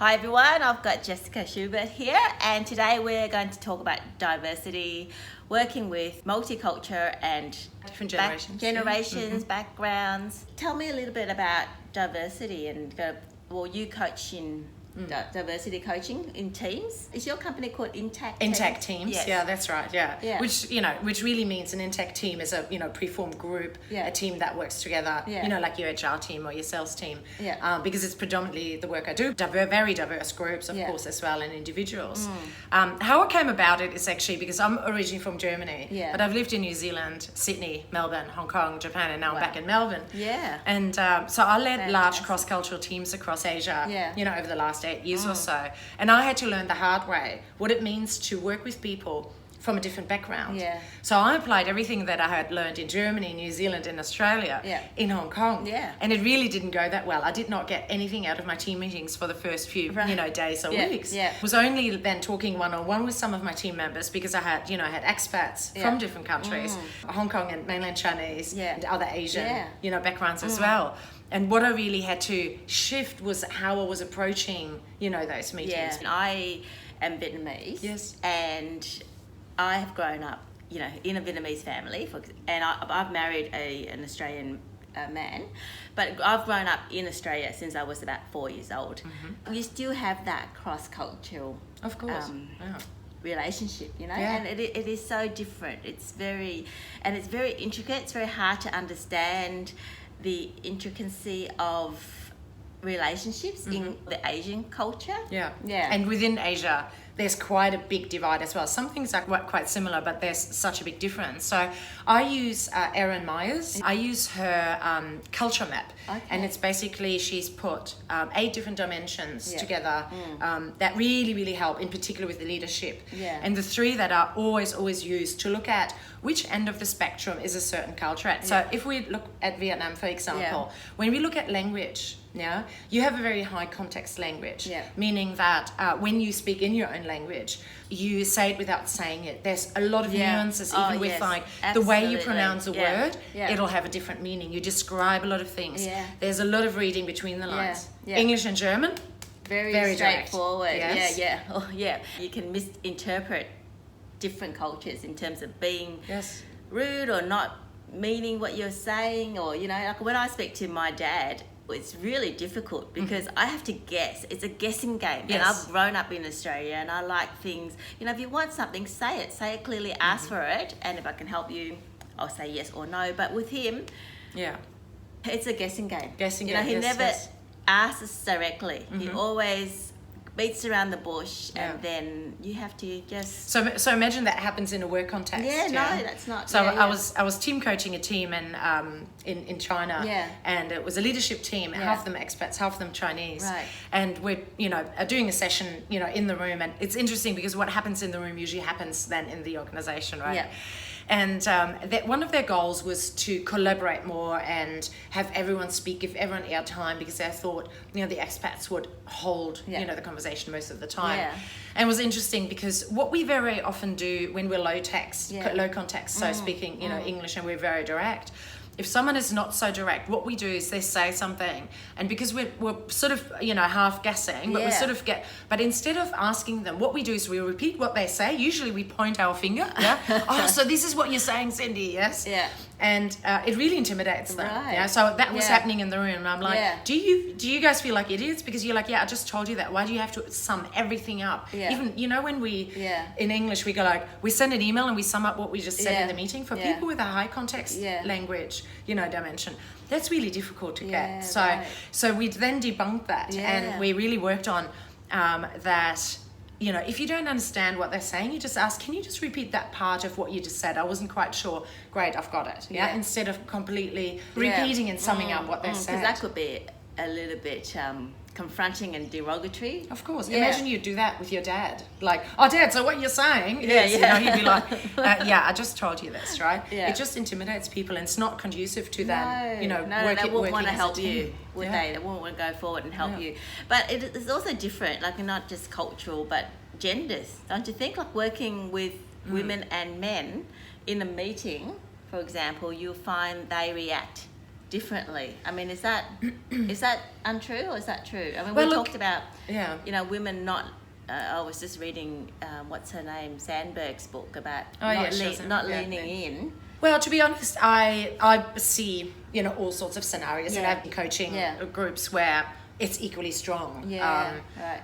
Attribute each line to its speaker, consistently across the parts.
Speaker 1: Hi everyone, I've got Jessica Schubert here, and today we're going to talk about diversity, working with multicultural and
Speaker 2: different generations,
Speaker 1: backgrounds. Tell me a little bit about diversity and you coach in diversity coaching in teams. Is your company called
Speaker 2: Intact Teams?
Speaker 1: Yes.
Speaker 2: Yeah, that's right. Yeah. Which really means an intact team is a preformed group, a team that works together. Like your HR team or your sales team. Because it's predominantly the work I do. Very diverse groups, of course, as well, and individuals. How I came about it is actually because I'm originally from Germany, but I've lived in New Zealand, Sydney, Melbourne, Hong Kong, Japan, and now I'm back in Melbourne. And so I led large cross-cultural teams across Asia. Over the last 8 years or so, and I had to learn the hard way what it means to work with people from a different background. So I applied everything that I had learned in Germany, New Zealand, and Australia in Hong Kong. And it really didn't go that well. I did not get anything out of my team meetings for the first few days or weeks. Was only then talking one-on-one with some of my team members because I had expats from different countries, Hong Kong and mainland Chinese and other Asian backgrounds as well. And what I really had to shift was how I was approaching, those meetings.
Speaker 1: I am Vietnamese. And I have grown up, in a Vietnamese family, and I've married an Australian man, but I've grown up in Australia since I was about 4 years old. You still have that cross-cultural,
Speaker 2: of course,
Speaker 1: relationship, and it is so different. It's very intricate. It's very hard to understand the intricacy of relationships in the Asian culture.
Speaker 2: And within Asia there's quite a big divide as well. Some things are quite similar, but there's such a big difference. So I use Erin Myers. I use her culture map, and it's basically she's put 8 different dimensions together that really help, in particular with the leadership. And the 3 that are always used to look at which end of the spectrum is a certain culture at. So if we look at Vietnam, for example, when we look at language, you have a very high context language, meaning that when you speak in your own language, you say it without saying it. There's a lot of nuances, even with the way you pronounce a word, it'll have a different meaning. You describe a lot of things. There's a lot of reading between the lines. English and German, very
Speaker 1: straightforward.
Speaker 2: Direct.
Speaker 1: You can misinterpret different cultures in terms of being rude or not meaning what you're saying, or like when I speak to my dad, it's really difficult because I have to guess. It's a guessing game. And I've grown up in Australia, and I like things, if you want something, say it clearly, ask for it, and if I can help you, I'll say yes or no. But with him, it's a guessing game. He never asks us directly. He always beats around the bush, and then you have to just...
Speaker 2: So imagine that happens in a work context.
Speaker 1: No, that's not...
Speaker 2: So I was team coaching a team in China, and it was a leadership team, half them expats, half them Chinese. And we're, are doing a session, in the room, and it's interesting because what happens in the room usually happens then in the organization, right? And that one of their goals was to collaborate more and have everyone speak, give everyone airtime, because they thought, the expats would hold, the conversation most of the time. And it was interesting because what we very often do when we're low context, so speaking, English, and we're very direct. If someone is not so direct, what we do is they say something, and because we're sort of half guessing, but we sort of but instead of asking them, what we do is we repeat what they say. Usually we point our finger. So this is what you're saying, Cindy. And it really intimidates them. So that was happening in the room, and I'm like, do you guys feel like idiots because you're like, I just told you that. Why do you have to sum everything up? Even when we in English we go like, we send an email and we sum up what we just said in the meeting. For people with a high context language dimension, that's really difficult to get. So we then debunked that, and we really worked on that. If you don't understand what they're saying, you just ask, can you just repeat that part of what you just said? I wasn't quite sure. Great, I've got it. Instead of completely repeating and summing up what they said.
Speaker 1: Because that could be a little bit confronting and derogatory.
Speaker 2: Of course. Imagine you do that with your dad. Like, oh, Dad, so what you're saying is, he'd be like, I just told you this, right? It just intimidates people, and it's not conducive to them,
Speaker 1: they won't want to help you, would they? They won't want to go forward and help you. But it's also different, like not just cultural, but genders. Don't you think? Like working with women and men in a meeting, for example, you'll find they react differently. I mean, is that untrue or is that true? I mean,
Speaker 2: well,
Speaker 1: we talked about,
Speaker 2: yeah,
Speaker 1: you know, women not. I was just reading what's her name, Sandberg's book about not leaning in.
Speaker 2: Well, to be honest, I see, you know, all sorts of scenarios, and I've been coaching groups where it's equally strong.
Speaker 1: Right.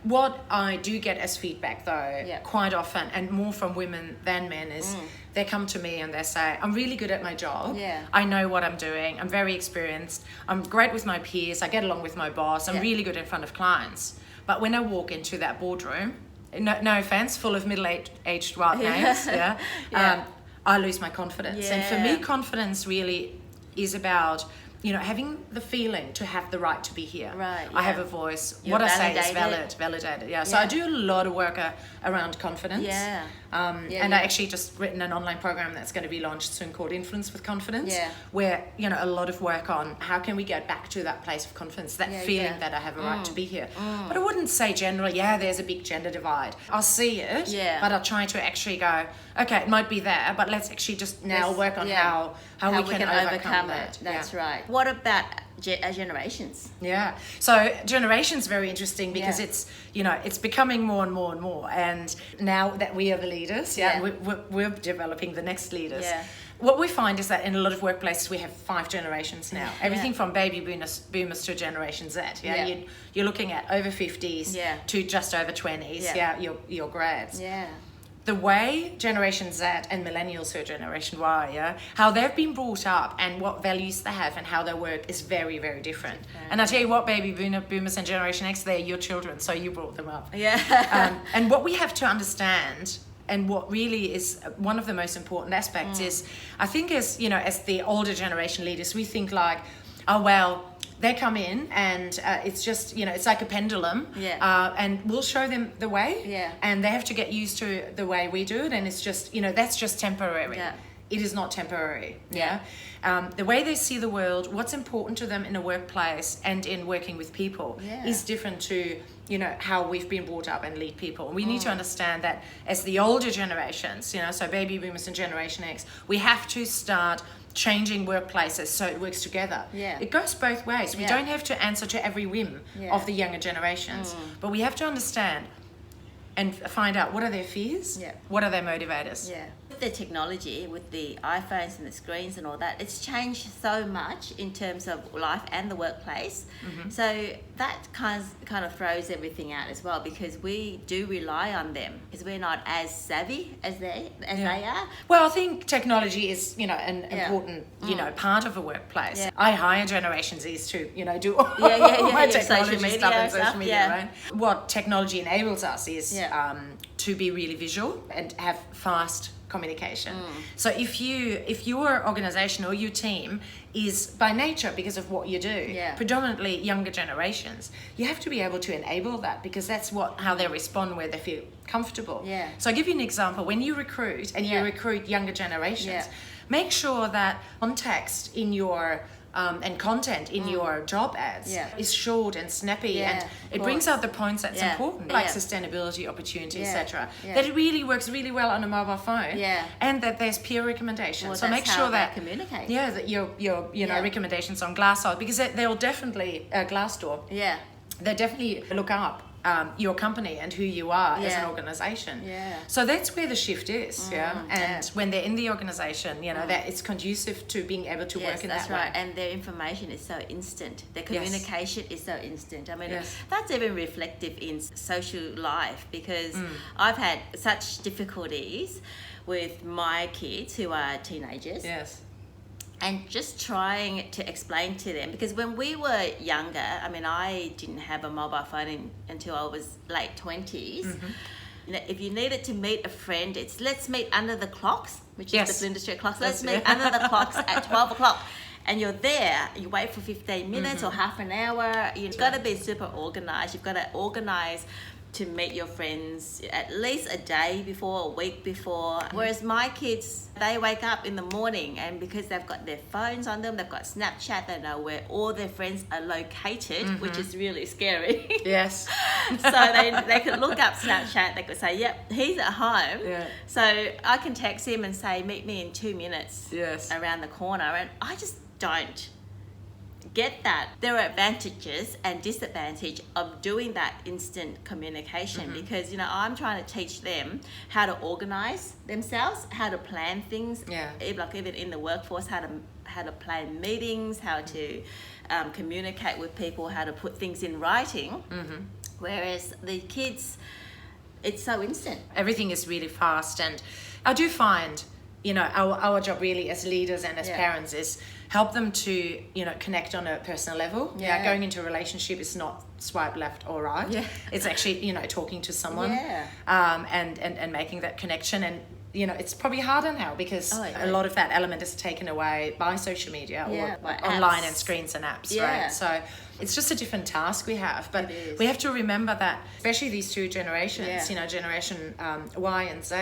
Speaker 2: What I do get as feedback, though, quite often, and more from women than men, is they come to me and they say, I'm really good at my job. I know what I'm doing. I'm very experienced. I'm great with my peers. I get along with my boss. I'm really good in front of clients. But when I walk into that boardroom, no offense, full of middle-aged white names, I lose my confidence. And for me, confidence really is about, you know, having the feeling to have the right to be here.
Speaker 1: Right.
Speaker 2: I have a voice. What I say is validated. So I do a lot of work around confidence. And I actually just written an online program that's going to be launched soon called Influence with Confidence, where, you know, a lot of work on how can we get back to that place of confidence, that feeling that I have a right to be here. But I wouldn't say generally, there's a big gender divide. I'll see it, but I'll try to actually go, okay, it might be there, but let's actually just now work on how we can overcome it.
Speaker 1: That's right. What about generations?
Speaker 2: So generations very interesting because it's, you know, it's becoming more and more and more, and now that we are the leaders, we're developing the next leaders. What we find is that in a lot of workplaces we have 5 generations now. Everything from baby boomers to Generation Z. You're looking at over 50s to just over 20s. Your grads. The way Generation Z and millennials, who are Generation Y, how they've been brought up and what values they have and how they work is very, very different. And I tell you what, baby boomers and Generation X, they're your children, so you brought them up. And what we have to understand, and what really is one of the most important aspects is, I think as, you know, as the older generation leaders, we think like, oh, well, they come in and it's just, you know, it's like a pendulum, and we'll show them the way, and they have to get used to the way we do it, and it's just, you know, that's just temporary. It is not temporary. The way they see the world, what's important to them in a workplace and in working with people is different to, you know, how we've been brought up and lead people. And we need to understand that as the older generations, you know, so baby boomers and Generation X, we have to start changing workplaces so it works together. It goes both ways. We don't have to answer to every whim of the younger generations, but we have to understand and find out what are their fears, what are their motivators.
Speaker 1: With the technology, with the iPhones and the screens and all that, it's changed so much in terms of life and the workplace. So that kind of throws everything out as well, because we do rely on them because we're not as savvy as they are.
Speaker 2: Well, I think technology is, you know, an important, you know, part of a workplace. I hire Generation Zs to, you know, do all my technology stuff and social media, right? What technology enables us is to be really visual and have fast communication. So if your organization or your team is by nature, because of what you do, predominantly younger generations, you have to be able to enable that, because that's how they respond, where they feel comfortable. So I'll give you an example. When you recruit and you recruit younger generations, make sure that context in your and content in your job ads is short and snappy, and it brings out the points that's important, like sustainability, opportunity, etc. That it really works really well on a mobile phone, and that there's peer recommendations. So make sure that
Speaker 1: communicate.
Speaker 2: That your you know recommendations on Glassdoor, because they'll definitely Glassdoor. They definitely look up your company and who you are as an organization. So that's where the shift is. And when they're in the organization, you know, that it's conducive to being able to work in that way.
Speaker 1: And their information is so instant. Their communication is so instant. I mean, that's even reflective in social life, because I've had such difficulties with my kids who are teenagers. And just trying to explain to them, because when we were younger, I mean, I didn't have a mobile phone until I was late 20s. You know, if you needed to meet a friend, it's let's meet under the clocks, which is the Flinders Street clocks. Let's meet under the clocks at 12 o'clock. And you're there, you wait for 15 minutes or half an hour. You've got to be super organized. You've got to organize to meet your friends at least a day before, a week before. Whereas my kids, they wake up in the morning, and because they've got their phones on them, they've got Snapchat, they know where all their friends are located, which is really scary. So they could look up Snapchat, they could say, yep, he's at home. So I can text him and say, meet me in 2 minutes around the corner, and I just don't get that. There are advantages and disadvantages of doing that instant communication because, you know, I'm trying to teach them how to organize themselves, how to plan things, like even in the workforce, how to plan meetings, how to communicate with people, how to put things in writing. Whereas the kids, it's so instant.
Speaker 2: Everything is really fast, and I do find, you know, our job really as leaders and as parents is help them to, you know, connect on a personal level. Going into a relationship is not swipe left or right. It's actually, you know, talking to someone and making that connection. And you know, it's probably harder now because a lot of that element is taken away by social media or online and screens and apps, right? So it's just a different task we have. But we have to remember that, especially these two generations, you know, Generation Y and Z,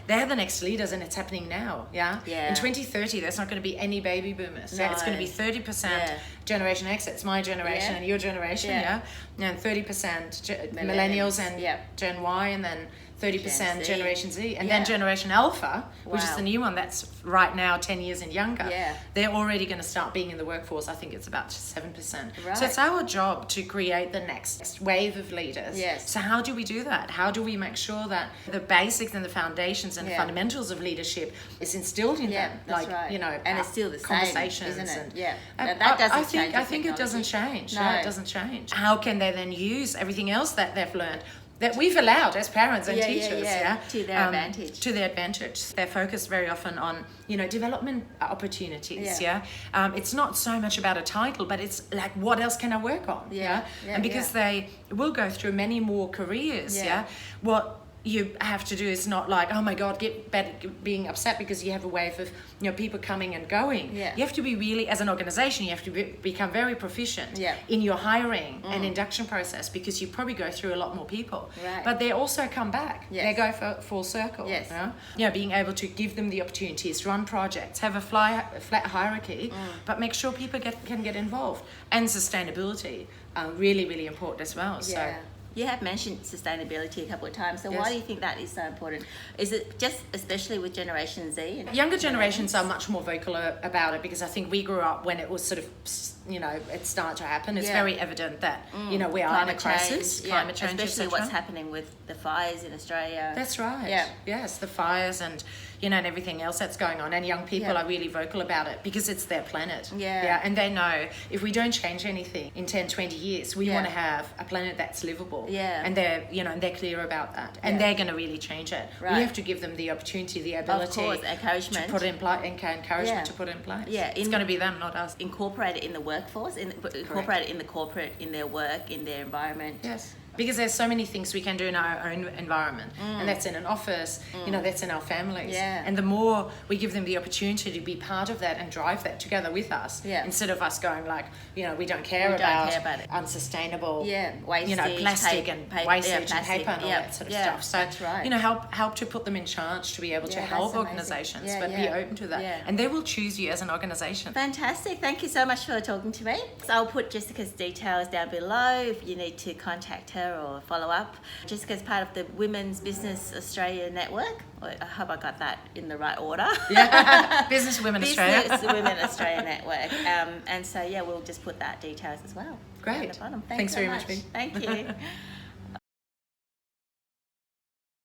Speaker 2: they're the next leaders, and it's happening now, In 2030, there's not going to be any baby boomers. It's going to be 30% Generation X, it's my generation and your generation, and 30% millennials and Gen Y, and then 30% Generation Z, and then Generation Alpha, which is the new one that's right now 10 years and younger. They're already going to start being in the workforce. I think it's about 7%. So it's our job to create the next wave of leaders. So how do we do that? How do we make sure that the basics and the foundations and the fundamentals of leadership is instilled in them? Like, you know,
Speaker 1: and it's still the same,
Speaker 2: conversations,
Speaker 1: isn't it?
Speaker 2: And
Speaker 1: that doesn't change.
Speaker 2: I think it doesn't change. No, it doesn't change. How can they then use everything else that they've learned, that we've allowed as parents and teachers,
Speaker 1: to their advantage.
Speaker 2: To their advantage. They're focused very often on, you know, development opportunities. It's not so much about a title, but it's like, what else can I work on? And because they will go through many more careers. What you have to do is not like, oh my God, being upset because you have a wave of, you know, people coming and going. You have to be really, as an organization, you have to become very proficient in your hiring and induction process, because you probably go through a lot more people. But they also come back. They go for full circle. You know, being able to give them the opportunities, run projects, have a flat hierarchy, but make sure people can get involved. And sustainability, really, really important as well. So.
Speaker 1: You have mentioned sustainability a couple of times. So why do you think that is so important? Is it just especially with Generation Z?
Speaker 2: Younger generations are much more vocal about it, because I think we grew up when it was sort of, you know, it started to happen. It's very evident that, you know, we are in a crisis. Climate change,
Speaker 1: especially what's happening with the fires in Australia.
Speaker 2: That's right. Yes, the fires and, you know, and everything else that's going on. And young people are really vocal about it because it's their planet. And they know if we don't change anything in 10, 20 years, we want to have a planet that's livable. And they're, you know, and they're clear about that. And they're going to really change it. We have to give them the opportunity, the ability,
Speaker 1: of course, encouragement
Speaker 2: to put in place, encouragement to put in place. It's going to be them, not us.
Speaker 1: Incorporate it in the workforce, incorporate it in the corporate, in their work, in their environment.
Speaker 2: Because there's so many things we can do in our own environment, and that's in an office, you know, that's in our families. And the more we give them the opportunity to be part of that and drive that together with us, instead of us going like, you know, we don't care about it. Unsustainable,
Speaker 1: wastage,
Speaker 2: you know, plastic and wastage and paper and all that sort of stuff. So, you know, help to put them in charge to be able to help organizations, but be open to that. And they will choose you as an organization.
Speaker 1: Fantastic. Thank you so much for talking to me. So I'll put Jessica's details down below if you need to contact her or follow up. Jessica's part of the Women's Business Australia Network. I hope I got that in the right order.
Speaker 2: Business Women Australia.
Speaker 1: Business Women Australia Network. And so, we'll just put that details as well.
Speaker 2: Great.
Speaker 1: Thanks
Speaker 2: very much.
Speaker 1: Thank you.